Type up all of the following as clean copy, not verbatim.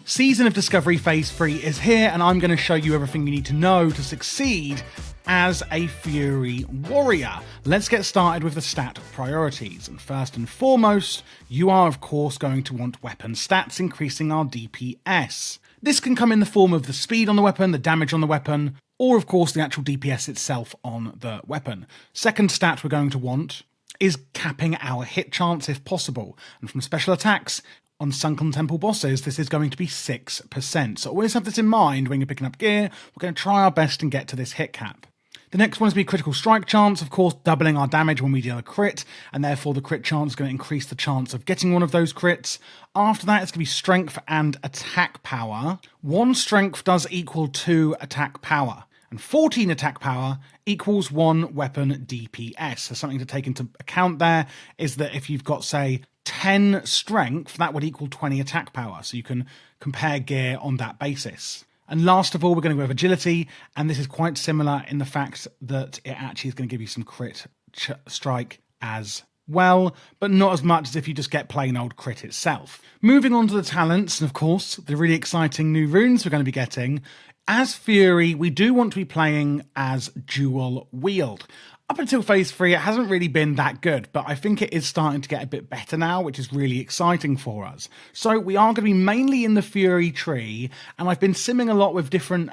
Season of Discovery Phase 3 is here, and I'm going to show you everything you need to know to succeed as a Fury Warrior. Let's get started with the stat priorities. And first and foremost, you are of course going to want weapon stats, increasing our DPS. This can come in the form of the speed on the weapon, the damage on the weapon, or of course the actual DPS itself on the weapon. Second stat we're going to want is capping our hit chance if possible. And from special attacks, on Sunken Temple bosses, this is going to be 6%. So always have this in mind when you're picking up gear. We're going to try our best and get to this hit cap. The next one is to be critical strike chance, of course, doubling our damage when we deal a crit, and therefore the crit chance is going to increase the chance of getting one of those crits. After that, it's going to be strength and attack power. 1 strength does equal 2 attack power, and 14 attack power equals 1 weapon DPS. So something to take into account there is that if you've got, say, 10 strength, that would equal 20 attack power. So you can compare gear on that basis. And last of all, we're going to go with agility. And this is quite similar in the fact that it actually is going to give you some crit strike as well, but not as much as if you just get plain old crit itself. Moving on to the talents, and of course, the really exciting new runes we're going to be getting. As Fury, we do want to be playing as dual wield. Up until Phase 3, it hasn't really been that good, but I think it is starting to get a bit better now, which is really exciting for us. So we are going to be mainly in the Fury tree, and I've been simming a lot with different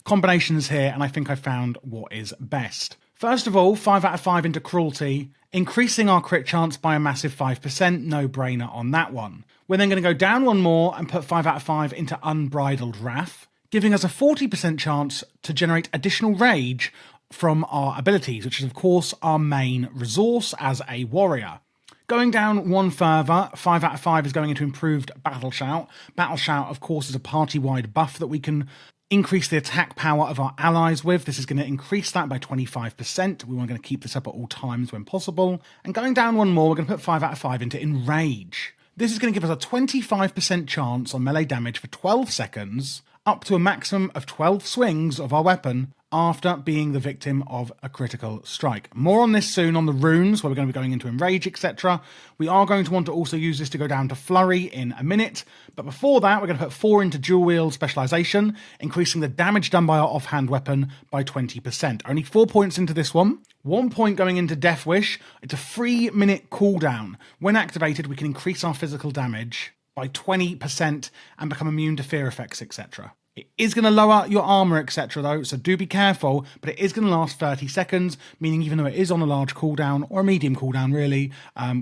combinations here, and I think I found what is best. First of all, 5 out of 5 into Cruelty, increasing our crit chance by a massive 5%, no-brainer on that one. We're then going to go down one more and put 5 out of 5 into Unbridled Wrath, giving us a 40% chance to generate additional rage from our abilities, which is of course our main resource as a warrior. Going down one further, 5 out of 5 is going into improved Battle Shout. Battle Shout, of course, is a party-wide buff that we can increase the attack power of our allies with. This is going to increase that by 25%. We want to keep this up at all times when possible. And going down one more, we're going to put 5 out of 5 into Enrage. This is going to give us a 25% chance on melee damage for 12 seconds, up to a maximum of 12 swings of our weapon after being the victim of a critical strike. More on this soon on the runes, where we're going to be going into Enrage, etc. We are going to want to also use this to go down to Flurry in a minute, but before that, we're going to put 4 into Dual Wield Specialization, increasing the damage done by our offhand weapon by 20%. Only 4 points into this one. 1 point going into Death Wish. It's a 3-minute cooldown. When activated, we can increase our physical damage by 20% and become immune to fear effects, etc. It is going to lower your armor, etc. though, so do be careful, but it is going to last 30 seconds, meaning even though it is on a large cooldown, or a medium cooldown really,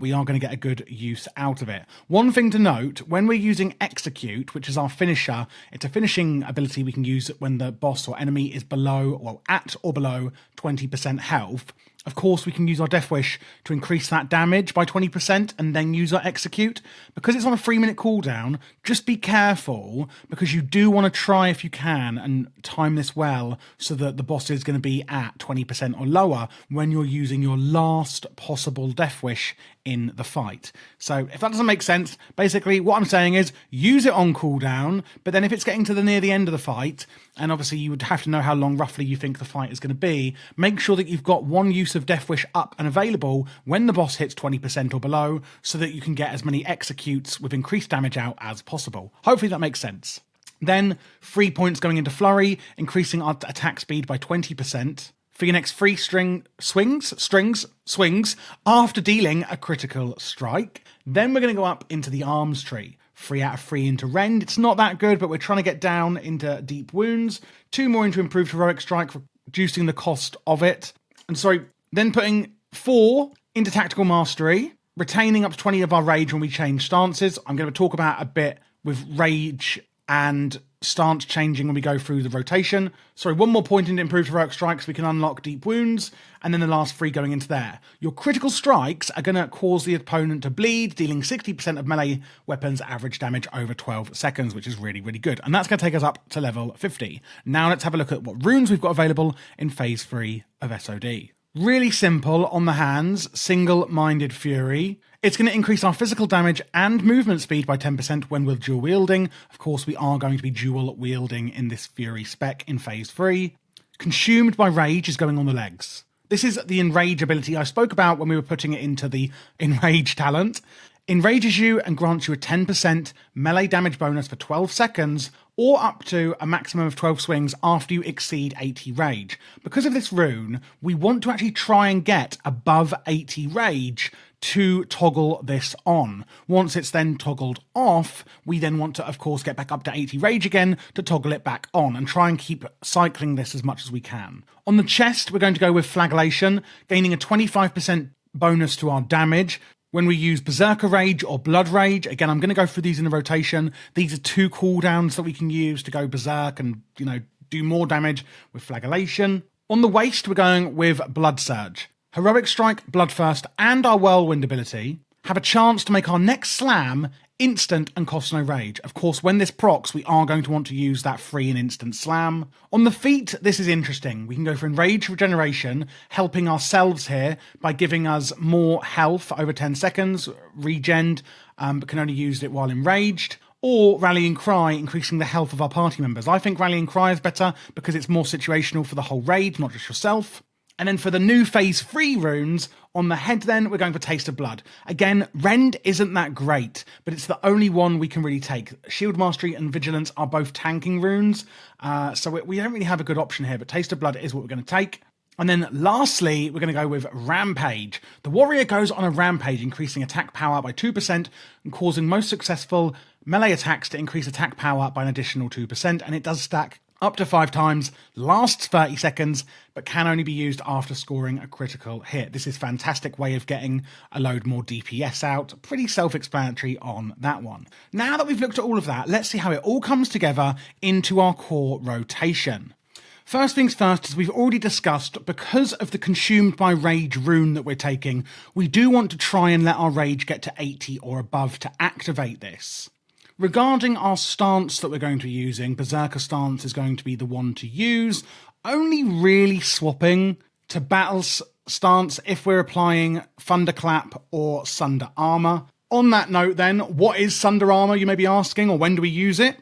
we are going to get a good use out of it. One thing to note, when we're using Execute, which is our finisher, it's a finishing ability we can use when the boss or enemy is below, well, at or below 20% health. Of course, we can use our Death Wish to increase that damage by 20% and then use our Execute. Because it's on a 3-minute cooldown, just be careful, because you do want to try, if you can, and time this well so that the boss is going to be at 20% or lower when you're using your last possible Death Wish in the fight. So if that doesn't make sense, basically what I'm saying is use it on cooldown, but then if it's getting to the near the end of the fight, and obviously you would have to know how long roughly you think the fight is going to be, make sure that you've got one use of Death Wish up and available when the boss hits 20% or below, so that you can get as many executes with increased damage out as possible. Hopefully that makes sense. Then 3 points going into Flurry, increasing our attack speed by 20%. For your next 3 swings after dealing a critical strike. Then we're going to go up into the arms tree. 3 out of 3 into Rend. It's not that good, but we're trying to get down into Deep Wounds. 2 more into Improved Heroic Strike, reducing the cost of it. Then putting 4 into Tactical Mastery, retaining up to 20 of our Rage when we change stances. I'm going to talk about a bit with Rage and stance changing when we go through the rotation. 1 more point into Improved Heroic Strikes, we can unlock Deep Wounds, and then the last 3 going into there. Your critical strikes are going to cause the opponent to bleed, dealing 60% of melee weapons average damage over 12 seconds, which is really, really good. And that's going to take us up to level 50. Now let's have a look at what runes we've got available in Phase 3 of SoD. Really simple on the hands, single-minded Fury. It's going to increase our physical damage and movement speed by 10% when we're dual wielding. Of course, we are going to be dual wielding in this Fury spec in Phase 3. Consumed by Rage is going on the legs. This is the Enrage ability I spoke about when we were putting it into the Enrage talent. Enrages you and grants you a 10% melee damage bonus for 12 seconds, or up to a maximum of 12 swings after you exceed 80 rage. Because of this rune, we want to actually try and get above 80 rage to toggle this on. Once it's then toggled off, we then want to, of course, get back up to 80 rage again to toggle it back on and try and keep cycling this as much as we can. On the chest, we're going to go with Flagellation, gaining a 25% bonus to our damage when we use Berserker Rage or Blood Rage. Again, I'm going to go through these in a rotation. These are 2 cooldowns that we can use to go Berserk and, do more damage with Flagellation. On the waist, we're going with Blood Surge. Heroic Strike, Bloodthirst, and our Whirlwind ability have a chance to make our next slam instant and cost no rage. Of course, when this procs, we are going to want to use that free and instant slam. On the feet, this is interesting. We can go for Enrage Regeneration, helping ourselves here by giving us more health over 10 seconds, regen, but can only use it while enraged. Or Rallying Cry, increasing the health of our party members. I think Rallying Cry is better because it's more situational for the whole raid, not just yourself. And then for the new Phase 3 runes, on the head then, we're going for Taste of Blood. Again, Rend isn't that great, but it's the only one we can really take. Shield Mastery and Vigilance are both tanking runes, so we don't really have a good option here, but Taste of Blood is what we're going to take. And then lastly, we're going to go with Rampage. The warrior goes on a rampage, increasing attack power by 2% and causing most successful melee attacks to increase attack power by an additional 2%, and it does stack up to 5 times, lasts 30 seconds, but can only be used after scoring a critical hit. This is a fantastic way of getting a load more DPS out. Pretty self-explanatory on that one. Now that we've looked at all of that, let's see how it all comes together into our core rotation. First things first, as we've already discussed, because of the Consumed by Rage rune that we're taking, we do want to try and let our rage get to 80 or above to activate this. Regarding our stance that we're going to be using, Berserker stance is going to be the one to use, only really swapping to Battle stance if we're applying Thunderclap or Sunder Armor. On that note then, what is Sunder Armor, you may be asking, or when do we use it?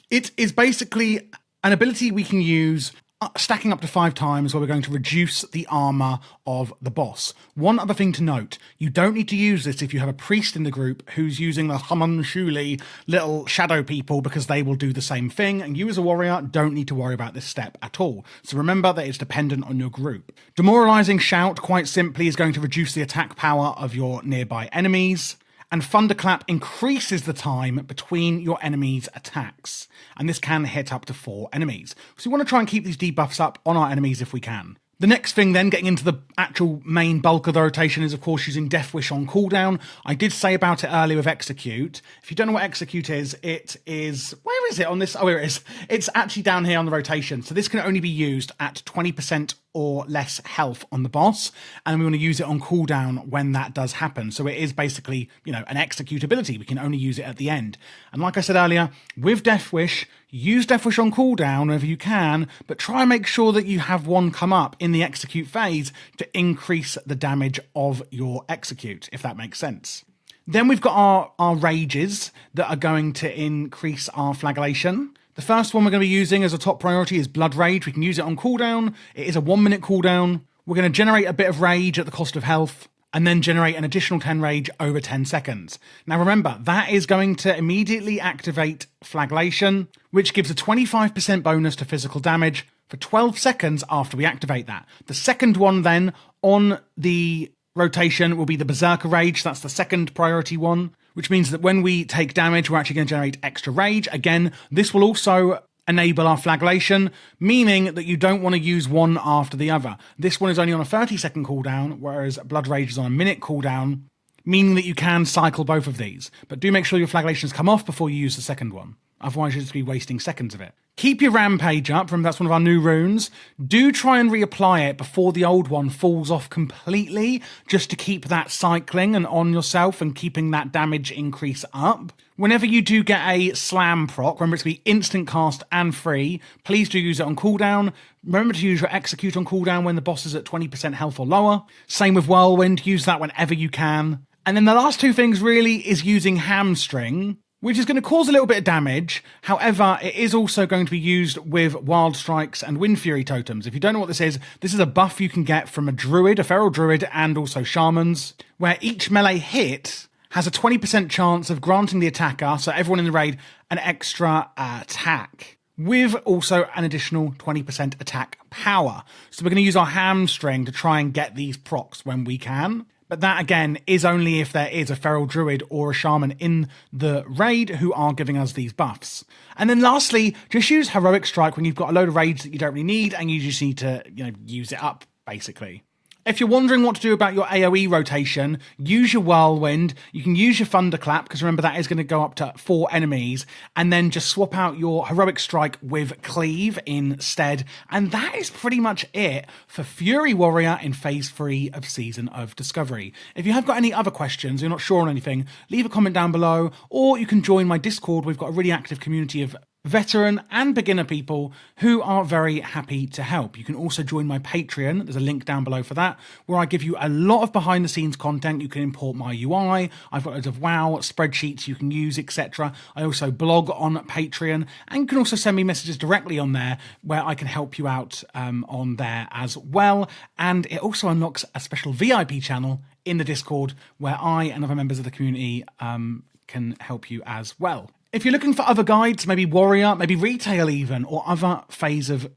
It is basically an ability we can use stacking up to 5 times where we're going to reduce the armor of the boss. One other thing to note, you don't need to use this if you have a priest in the group who's using the Hamanshuli little shadow people, because they will do the same thing, and you as a warrior don't need to worry about this step at all. So remember that it's dependent on your group. Demoralizing Shout, quite simply, is going to reduce the attack power of your nearby enemies. And Thunderclap increases the time between your enemies' attacks, and this can hit up to 4 enemies. So we want to try and keep these debuffs up on our enemies if we can. The next thing then, getting into the actual main bulk of the rotation, is of course using Death Wish on cooldown. I did say about it earlier with Execute. If you don't know what Execute is, it is... Where is it on this? Oh, here it is. It's actually down here on the rotation. So this can only be used at 20% or less health on the boss, and we want to use it on cooldown when that does happen. So it is basically, an Execute ability. We can only use it at the end. And like I said earlier, with Death Wish, use Death Wish on cooldown whenever you can, but try and make sure that you have one come up in the Execute phase to increase the damage of your Execute, if that makes sense. Then we've got our rages that are going to increase our flagellation. The first one we're going to be using as a top priority is Blood Rage. We can use it on cooldown. It is a 1-minute cooldown. We're going to generate a bit of rage at the cost of health, and then generate an additional 10 rage over 10 seconds. Now remember, that is going to immediately activate Flagellation, which gives a 25% bonus to physical damage for 12 seconds after we activate that. The second one then on the rotation will be the Berserker Rage. That's the second priority one, which means that when we take damage, we're actually going to generate extra rage. Again, this will also enable our flagellation, meaning that you don't want to use one after the other. This one is only on a 30-second cooldown, whereas Blood Rage is on a minute cooldown, meaning that you can cycle both of these. But do make sure your flagellations come off before you use the second one. Otherwise, you'll just be wasting seconds of it. Keep your Rampage up. Remember, that's one of our new runes. Do try and reapply it before the old one falls off completely, just to keep that cycling and on yourself and keeping that damage increase up. Whenever you do get a slam proc, remember it's going to be instant cast and free. Please do use it on cooldown. Remember to use your Execute on cooldown when the boss is at 20% health or lower. Same with Whirlwind. Use that whenever you can. And then the last two things really is using Hamstring, which is going to cause a little bit of damage. However, it is also going to be used with Wild Strikes and Wind Fury totems. If you don't know what this is a buff you can get from a druid, a feral druid, and also shamans, where each melee hit has a 20% chance of granting the attacker, so everyone in the raid, an extra attack, with also an additional 20% attack power. So we're going to use our hamstring to try and get these procs when we can. But that, again, is only if there is a feral druid or a shaman in the raid who are giving us these buffs. And then lastly, just use heroic strike when you've got a load of raids that you don't really need and you just need to, use it up, basically. If you're wondering what to do about your AoE rotation, use your Whirlwind. You can use your Thunderclap, because remember that is going to go up to 4 enemies, and then just swap out your Heroic Strike with Cleave instead. And that is pretty much it for Fury Warrior in Phase 3 of Season of Discovery. If you have got any other questions, you're not sure on anything, leave a comment down below, or you can join my Discord. We've got a really active community of veteran and beginner people who are very happy to help. You can also join my Patreon. There's a link down below for that, where I give you a lot of behind the scenes content. You can import my UI. I've got loads of WoW spreadsheets you can use, etc. I also blog on Patreon, and you can also send me messages directly on there where I can help you out on there as well. And it also unlocks a special VIP channel in the Discord where I and other members of the community can help you as well. If you're looking for other guides, maybe Warrior, maybe Retail even, or other Phase of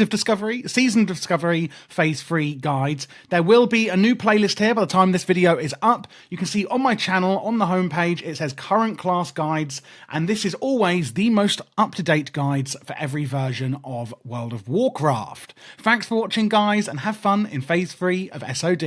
Discovery, Season of Discovery, Phase 3 guides, there will be a new playlist here by the time this video is up. You can see on my channel, on the homepage, it says Current Class Guides, and this is always the most up-to-date guides for every version of World of Warcraft. Thanks for watching, guys, and have fun in Phase 3 of SoD.